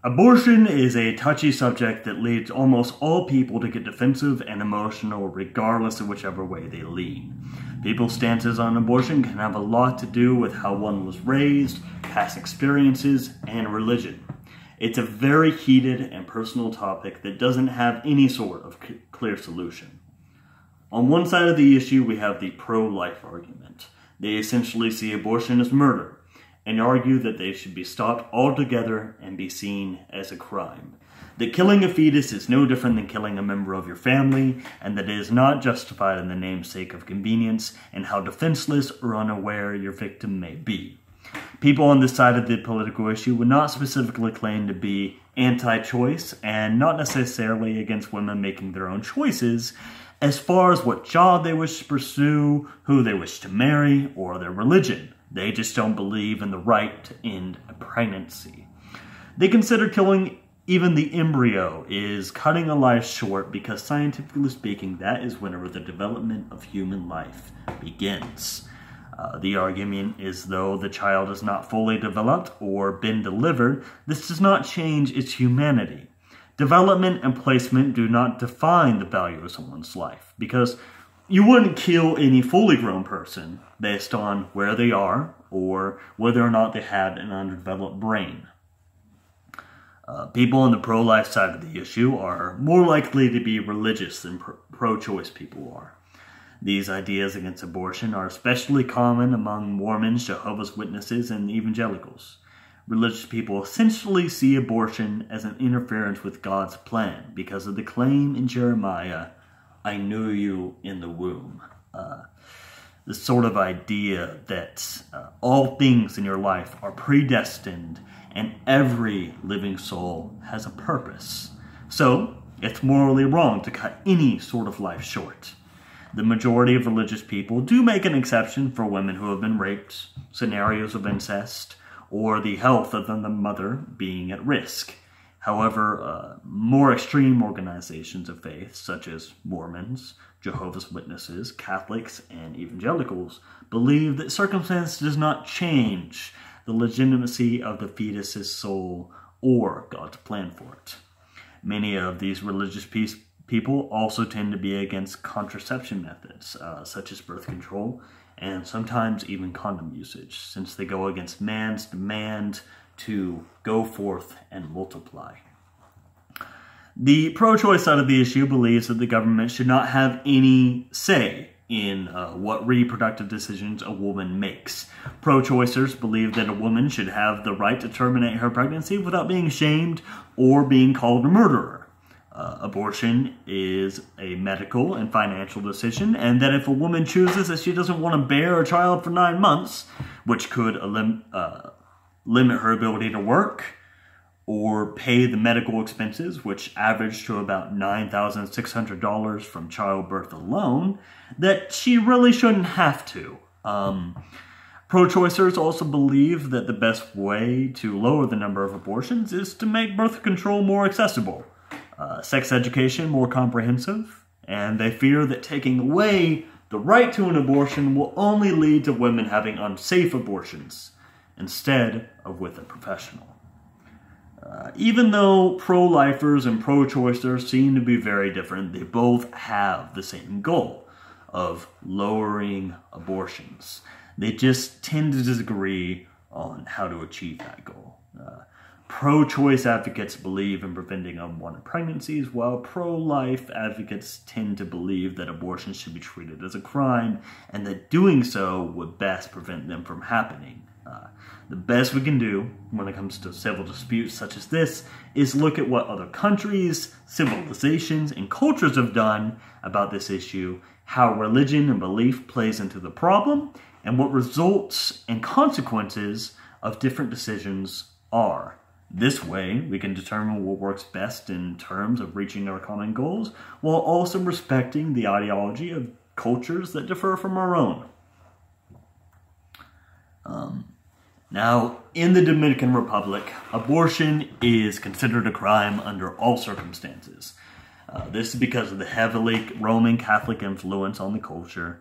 Abortion is a touchy subject that leads almost all people to get defensive and emotional regardless of whichever way they lean. People's stances on abortion can have a lot to do with how one was raised, past experiences, and religion. It's a very heated and personal topic that doesn't have any sort of clear solution. On one side of the issue, we have the pro-life argument. They essentially see abortion as murder, and argue that they should be stopped altogether and be seen as a crime. That killing a fetus is no different than killing a member of your family, and that it is not justified in the namesake of convenience and how defenseless or unaware your victim may be. People on this side of the political issue would not specifically claim to be anti-choice and not necessarily against women making their own choices as far as what job they wish to pursue, who they wish to marry, or their religion. They just don't believe in the right to end a pregnancy. They consider killing even the embryo is cutting a life short because scientifically speaking, that is whenever the development of human life begins. The argument is though the child is not fully developed or been delivered, this does not change its humanity. Development and placement do not define the value of someone's life because you wouldn't kill any fully grown person based on where they are or whether or not they had an undeveloped brain. People on the pro-life side of the issue are more likely to be religious than pro-choice people are. These ideas against abortion are especially common among Mormons, Jehovah's Witnesses, and evangelicals. Religious people essentially see abortion as an interference with God's plan because of the claim in Jeremiah, "I knew you in the womb." The sort of idea that all things in your life are predestined and every living soul has a purpose. So, it's morally wrong to cut any sort of life short. The majority of religious people do make an exception for women who have been raped, scenarios of incest, or the health of the mother being at risk. However, more extreme organizations of faith, such as Mormons, Jehovah's Witnesses, Catholics, and evangelicals, believe that circumstance does not change the legitimacy of the fetus's soul or God's plan for it. Many of these religious people also tend to be against contraception methods, such as birth control, and sometimes even condom usage, since they go against man's demand to go forth and multiply. The pro-choice side of the issue believes that the government should not have any say in what reproductive decisions a woman makes. Pro-choicers believe that a woman should have the right to terminate her pregnancy without being shamed or being called a murderer. Abortion is a medical and financial decision, and that if a woman chooses that she doesn't want to bear a child for 9 months, which could limit her ability to work or pay the medical expenses, which average to about $9,600 from childbirth alone, that she really shouldn't have to. Pro-choicers also believe that the best way to lower the number of abortions is to make birth control more accessible, sex education more comprehensive, and they fear that taking away the right to an abortion will only lead to women having unsafe abortions instead of with a professional. Even though pro-lifers and pro-choicers seem to be very different, they both have the same goal of lowering abortions. They just tend to disagree on how to achieve that goal. Pro-choice advocates believe in preventing unwanted pregnancies, while pro-life advocates tend to believe that abortion should be treated as a crime, and that doing so would best prevent them from happening. The best we can do when it comes to civil disputes such as this is look at what other countries, civilizations, and cultures have done about this issue, how religion and belief plays into the problem, and what results and consequences of different decisions are. This way, we can determine what works best in terms of reaching our common goals, while also respecting the ideology of cultures that differ from our own. Now, in the Dominican Republic, abortion is considered a crime under all circumstances. This is because of the heavily Roman Catholic influence on the culture,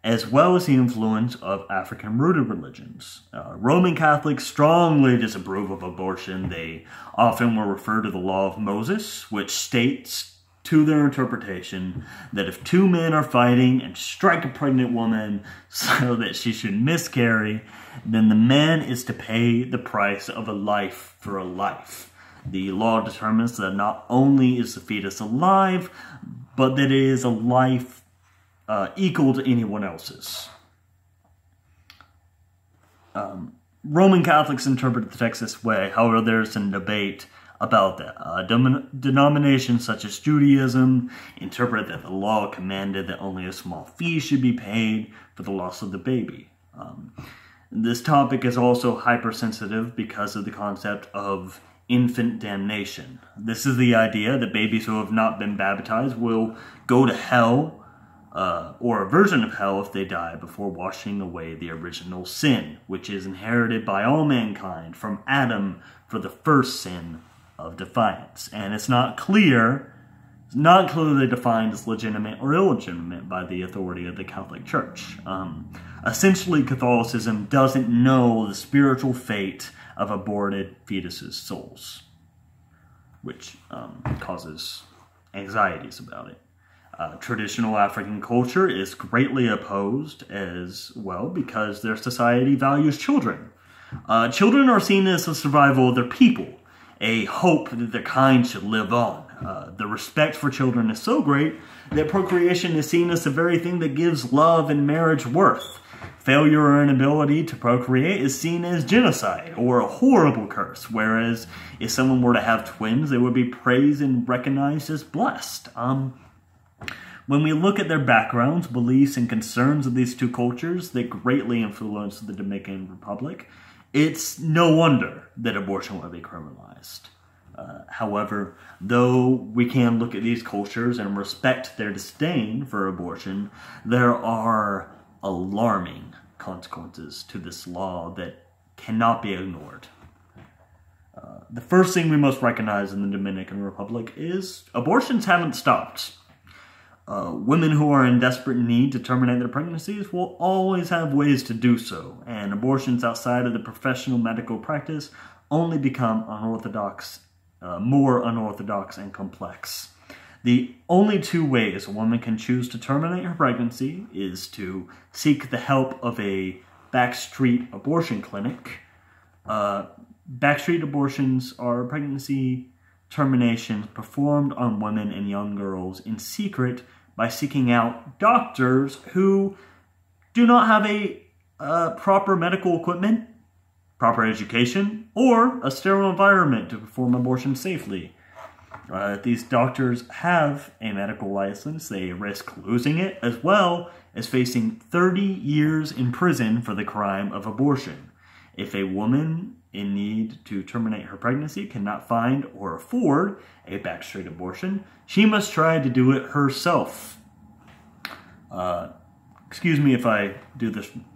as well as the influence of African-rooted religions. Roman Catholics strongly disapprove of abortion. They often will refer to the Law of Moses, which states, to their interpretation, that if two men are fighting and strike a pregnant woman so that she should miscarry, then the man is to pay the price of a life for a life. The law determines that not only is the fetus alive, but that it is a life equal to anyone else's. Roman Catholics interpret the text this way. However, there's some debate about that. Denominations such as Judaism interpret that the law commanded that only a small fee should be paid for the loss of the baby. This topic is also hypersensitive because of the concept of infant damnation. This is the idea that babies who have not been baptized will go to hell, or a version of hell, if they die before washing away the original sin, which is inherited by all mankind from Adam for the first sin of defiance. And it's not clearly defined as legitimate or illegitimate by the authority of the Catholic Church. Essentially, Catholicism doesn't know the spiritual fate of aborted fetuses' souls, which causes anxieties about it. Traditional African culture is greatly opposed as well because their society values children. Children are seen as the survival of their people, a hope that their kind should live on. The respect for children is so great that procreation is seen as the very thing that gives love and marriage worth. Failure or inability to procreate is seen as genocide or a horrible curse, whereas if someone were to have twins, they would be praised and recognized as blessed. When we look at their backgrounds, beliefs, and concerns of these two cultures that greatly influenced the Dominican Republic, it's no wonder that abortion would be criminalized. However, though we can look at these cultures and respect their disdain for abortion, there are alarming consequences to this law that cannot be ignored. The first thing we must recognize in the Dominican Republic is abortions haven't stopped. Women who are in desperate need to terminate their pregnancies will always have ways to do so, and abortions outside of the professional medical practice only become more unorthodox and complex. The only two ways a woman can choose to terminate her pregnancy is to seek the help of a backstreet abortion clinic. Backstreet abortions are pregnancy terminations performed on women and young girls in secret by seeking out doctors who do not have a proper medical equipment, proper education, or a sterile environment to perform abortion safely. If these doctors have a medical license, they risk losing it, as well as facing 30 years in prison for the crime of abortion. If a woman in need to terminate her pregnancy cannot find or afford a backstreet abortion, she must try to do it herself. Excuse me if I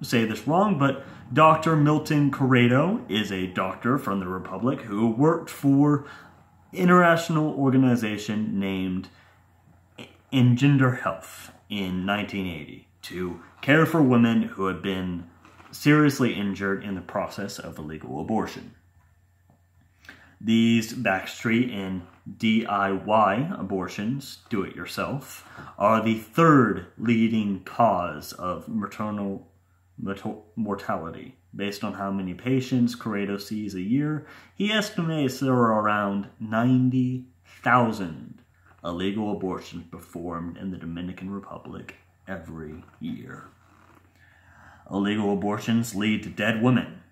say this wrong, but Dr. Milton Corrado is a doctor from the Republic who worked for international organization named Engender Health in 1980 to care for women who had been seriously injured in the process of illegal abortion. These backstreet and DIY abortions, do it yourself, are the third leading cause of maternal mortality. Based on how many patients Corrado sees a year, he estimates there are around 90,000 illegal abortions performed in the Dominican Republic every year. Illegal abortions lead to dead women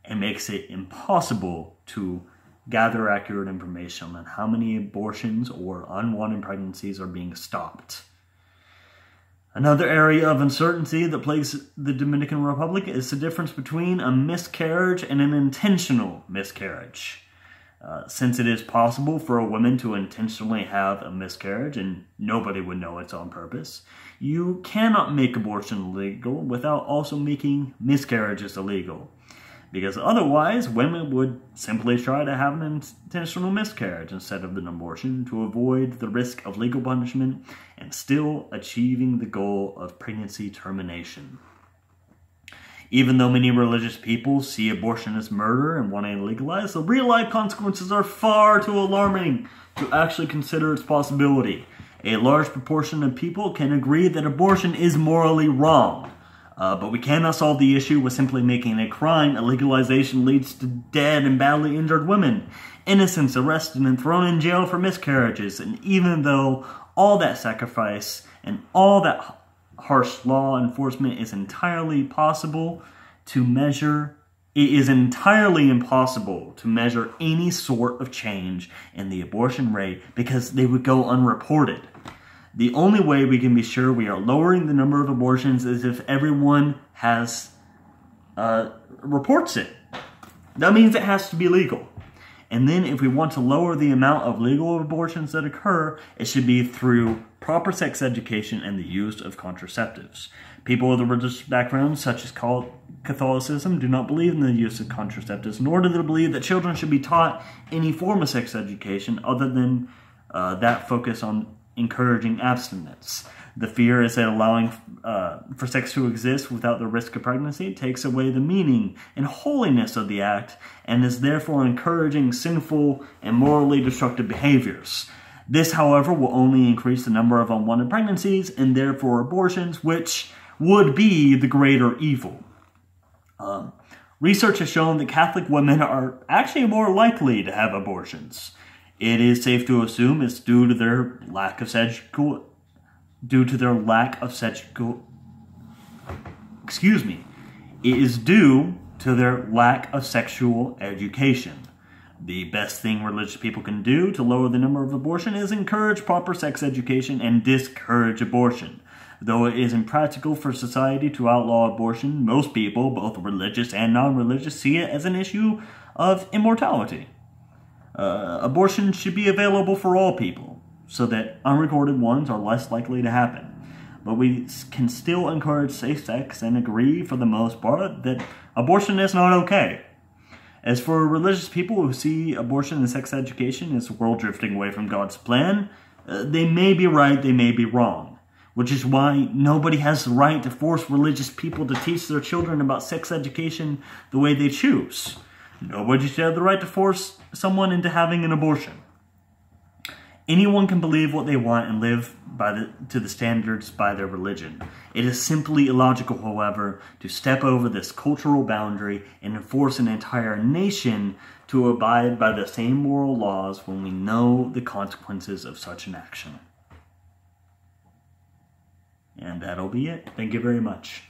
and makes it impossible to gather accurate information on how many abortions or unwanted pregnancies are being stopped. Another area of uncertainty that plagues the Dominican Republic is the difference between a miscarriage and an intentional miscarriage. Since it is possible for a woman to intentionally have a miscarriage and nobody would know it's on purpose, you cannot make abortion illegal without also making miscarriages illegal. because otherwise women would simply try to have an intentional miscarriage instead of an abortion to avoid the risk of legal punishment and still achieving the goal of pregnancy termination. Even though many religious people see abortion as murder and want to legalize, the real-life consequences are far too alarming to actually consider its possibility. A large proportion of people can agree that abortion is morally wrong, but we cannot solve the issue with simply making a crime. A legalization leads to dead and badly injured women, innocents arrested and thrown in jail for miscarriages, and even though all that sacrifice and all that harsh law enforcement is entirely possible to measure, it is entirely impossible to measure any sort of change in the abortion rate because they would go unreported. The only way we can be sure we are lowering the number of abortions is if everyone reports it. That means it has to be legal. And then if we want to lower the amount of legal abortions that occur, it should be through proper sex education and the use of contraceptives. People with a religious background, such as Catholicism, do not believe in the use of contraceptives, nor do they believe that children should be taught any form of sex education other than that focus on encouraging abstinence. The fear is that allowing for sex to exist without the risk of pregnancy takes away the meaning and holiness of the act and is therefore encouraging sinful and morally destructive behaviors. This, however, will only increase the number of unwanted pregnancies and therefore abortions, which would be the greater evil. Research has shown that Catholic women are actually more likely to have abortions. It is safe to assume it's due to their lack of sexual education. The best thing religious people can do to lower the number of abortion is encourage proper sex education and discourage abortion. Though it is impractical for society to outlaw abortion, most people, both religious and non-religious, see it as an issue of immortality. Abortion should be available for all people, so that unrecorded ones are less likely to happen. But we can still encourage safe sex and agree, for the most part, that abortion is not okay. As for religious people who see abortion and sex education as the world drifting away from God's plan, they may be right, they may be wrong. Which is why nobody has the right to force religious people to teach their children about sex education the way they choose. Nobody should have the right to force someone into having an abortion. Anyone can believe what they want and live to the standards by their religion. It is simply illogical, however, to step over this cultural boundary and enforce an entire nation to abide by the same moral laws when we know the consequences of such an action. And that'll be it. Thank you very much.